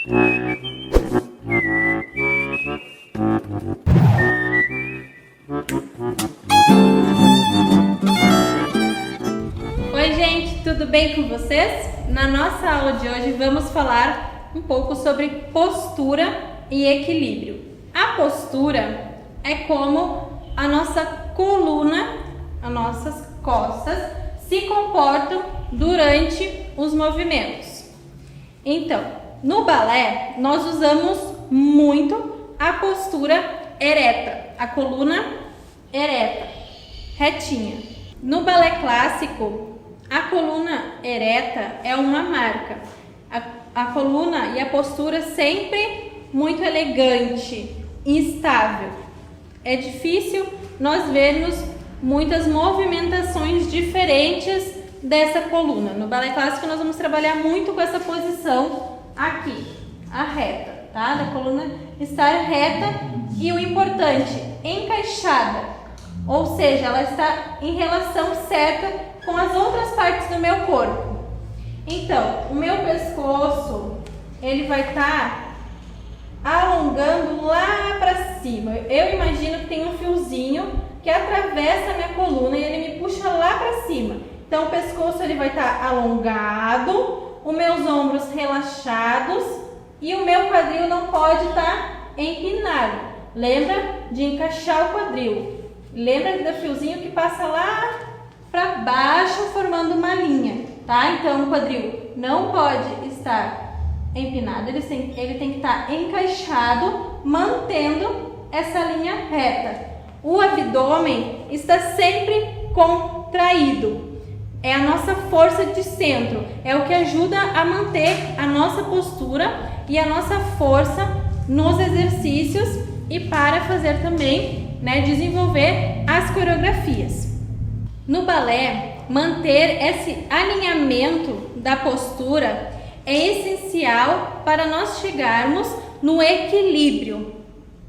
Oi gente, tudo bem com vocês? Na nossa aula de hoje vamos falar um pouco sobre postura e equilíbrio. A postura é como a nossa coluna, as nossas costas se comportam durante os movimentos. Então, no balé nós usamos muito a postura ereta, a coluna ereta, retinha. No balé clássico, a coluna ereta é uma marca. A coluna e a postura sempre muito elegante e estável. É difícil nós vermos muitas movimentações diferentes dessa coluna. No balé clássico nós vamos trabalhar muito com essa posição aqui, a reta, tá? Da coluna estar reta e o importante, encaixada. Ou seja, ela está em relação certa com as outras partes do meu corpo. Então, o meu pescoço, ele vai estar alongando lá para cima. Eu imagino que tem um fiozinho que atravessa a minha coluna e ele me puxa lá para cima. Então, o pescoço ele vai estar alongado, os meus ombros relaxados e o meu quadril não pode estar empinado. Lembra de encaixar o quadril. Lembra do fiozinho que passa lá para baixo formando uma linha, tá? Então o quadril não pode estar empinado, ele tem que estar encaixado, mantendo essa linha reta. O abdômen está sempre contraído. É a nossa força de centro, é o que ajuda a manter a nossa postura e a nossa força nos exercícios e para fazer também, desenvolver as coreografias. No balé, manter esse alinhamento da postura é essencial para nós chegarmos no equilíbrio.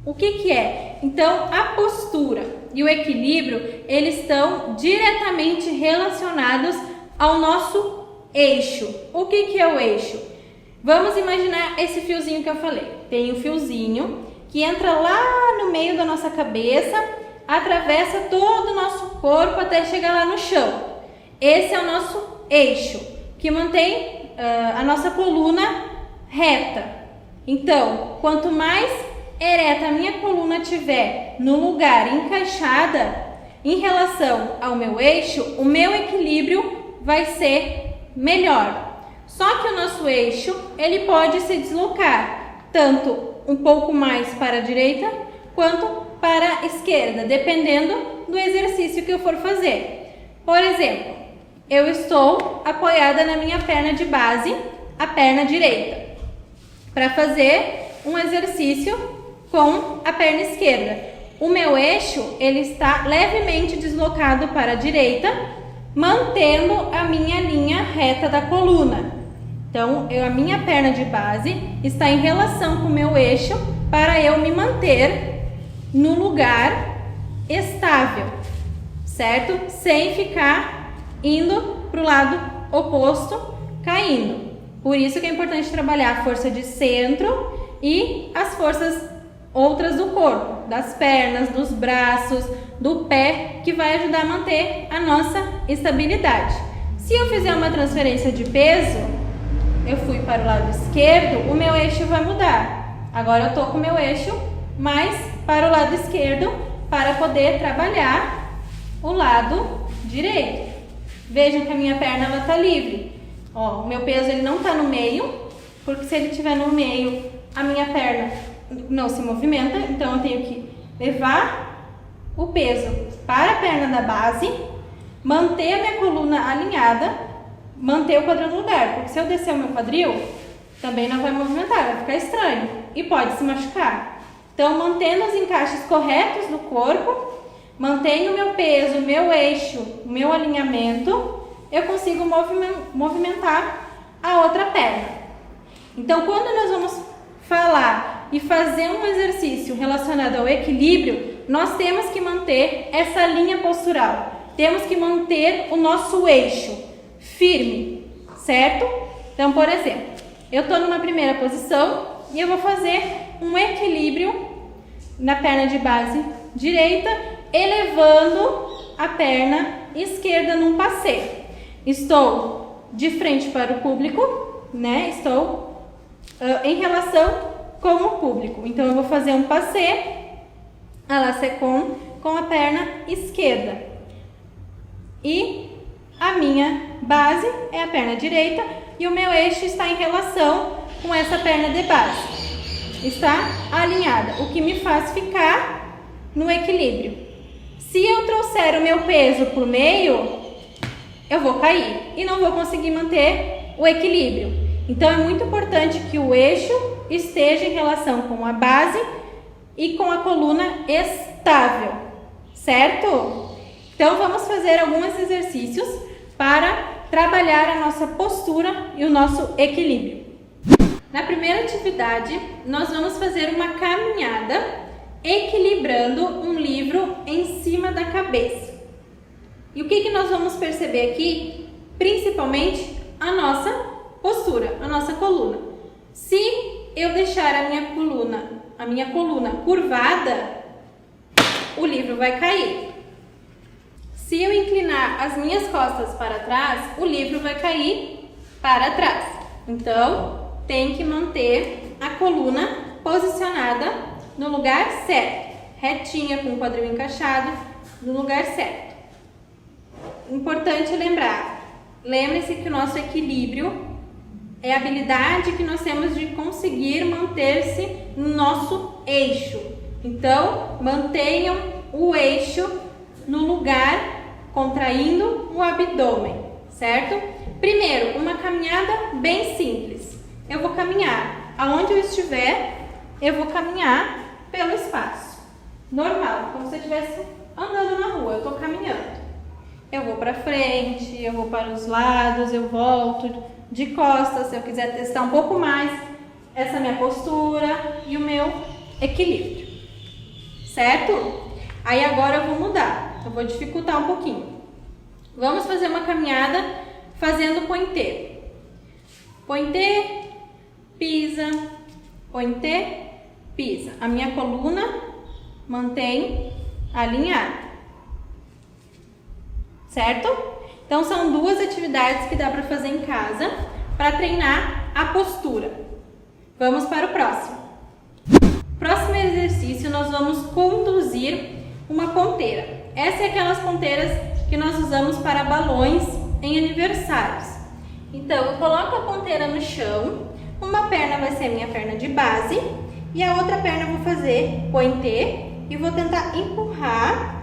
O que é? Então, a postura e o equilíbrio, eles estão diretamente relacionados ao nosso eixo. O que é o eixo? Vamos imaginar esse fiozinho que eu falei. Tem um fiozinho que entra lá no meio da nossa cabeça, atravessa todo o nosso corpo até chegar lá no chão. Esse é o nosso eixo, que mantém a nossa coluna reta. Então, quanto mais ereta a minha coluna estiver no lugar encaixada em relação ao meu eixo, o meu equilíbrio vai ser melhor. Só que o nosso eixo, ele pode se deslocar tanto um pouco mais para a direita quanto para a esquerda, dependendo do exercício que eu for fazer. Por exemplo, eu estou apoiada na minha perna de base, a perna direita, para fazer um exercício com a perna esquerda. O meu eixo, ele está levemente deslocado para a direita, mantendo a minha linha reta da coluna. Então, a minha perna de base está em relação com o meu eixo para eu me manter no lugar estável, certo? Sem ficar indo para o lado oposto, caindo. Por isso que é importante trabalhar a força de centro e as forças outras do corpo, das pernas, dos braços, do pé, que vai ajudar a manter a nossa estabilidade. Se eu fizer uma transferência de peso, eu fui para o lado esquerdo, o meu eixo vai mudar. Agora eu estou com o meu eixo mais para o lado esquerdo para poder trabalhar o lado direito. Vejam que a minha perna está livre. Ó, o meu peso ele não está no meio, porque se ele estiver no meio, a minha perna não se movimenta. Então eu tenho que levar o peso para a perna da base, manter a minha coluna alinhada, manter o quadril no lugar, porque se eu descer o meu quadril, também não vai movimentar, vai ficar estranho e pode se machucar. Então, mantendo os encaixes corretos do corpo, mantenho o meu peso, o meu eixo, o meu alinhamento, eu consigo movimentar a outra perna. Então, quando nós vamos falar e fazer um exercício relacionado ao equilíbrio, nós temos que manter essa linha postural, temos que manter o nosso eixo firme, certo? Então, por exemplo, Eu tô numa primeira posição e eu vou fazer um equilíbrio na perna de base direita, elevando a perna esquerda num passeio. Estou de frente para o público, né? Estou em relação com o público. Então, eu vou fazer um passeio à la seconde com a perna esquerda. E a minha base é a perna direita e o meu eixo está em relação com essa perna de base. Está alinhada, o que me faz ficar no equilíbrio. Se eu trouxer o meu peso para o meio, eu vou cair e não vou conseguir manter o equilíbrio. Então, é muito importante que o eixo esteja em relação com a base e com a coluna estável, certo? Então, vamos fazer alguns exercícios para trabalhar a nossa postura e o nosso equilíbrio. Na primeira atividade, nós vamos fazer uma caminhada equilibrando um livro em cima da cabeça. E o que nós vamos perceber aqui? Principalmente a nossa postura, a nossa coluna. Se eu deixar a minha coluna curvada, o livro vai cair. Se eu inclinar as minhas costas para trás, o livro vai cair para trás. Então, tem que manter a coluna posicionada no lugar certo, retinha, com o quadril encaixado, no lugar certo. Importante lembrar, lembre-se que o nosso equilíbrio é a habilidade que nós temos de conseguir manter-se no nosso eixo. Então, mantenham o eixo no lugar, contraindo o abdômen, certo? Primeiro, uma caminhada bem simples. Eu vou caminhar aonde eu estiver, eu vou caminhar pelo espaço. Normal, como se eu estivesse andando na rua, eu estou caminhando. Eu vou para frente, eu vou para os lados, eu volto de costas, se eu quiser testar um pouco mais essa minha postura e o meu equilíbrio, certo? Aí agora eu vou mudar, eu vou dificultar um pouquinho. Vamos fazer uma caminhada fazendo pointé. Pointé, pisa, pointé, pisa. A minha coluna mantém alinhada, certo? Então, são duas atividades que dá para fazer em casa para treinar a postura. Vamos para o próximo. Próximo exercício, nós vamos conduzir uma ponteira. Essa é aquelas ponteiras que nós usamos para balões em aniversários. Então, eu coloco a ponteira no chão, uma perna vai ser a minha perna de base e a outra perna eu vou fazer pointé e vou tentar empurrar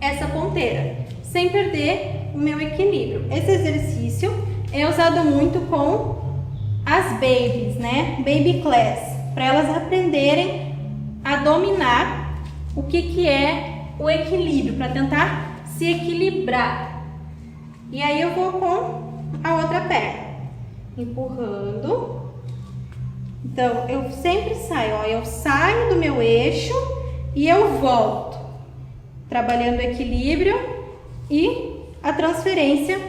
essa ponteira, sem perder o meu equilíbrio. Esse exercício é usado muito com as babies, né? Baby class, para elas aprenderem a dominar o que é o equilíbrio, para tentar se equilibrar. E aí eu vou com a outra perna, empurrando. Então, eu sempre saio, ó, eu saio do meu eixo e eu volto, trabalhando o equilíbrio e a transferência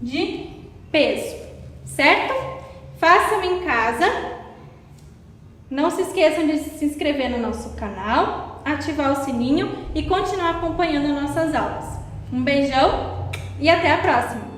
de peso, certo? Façam em casa. Não se esqueçam de se inscrever no nosso canal, ativar o sininho e continuar acompanhando nossas aulas. Um beijão e até a próxima!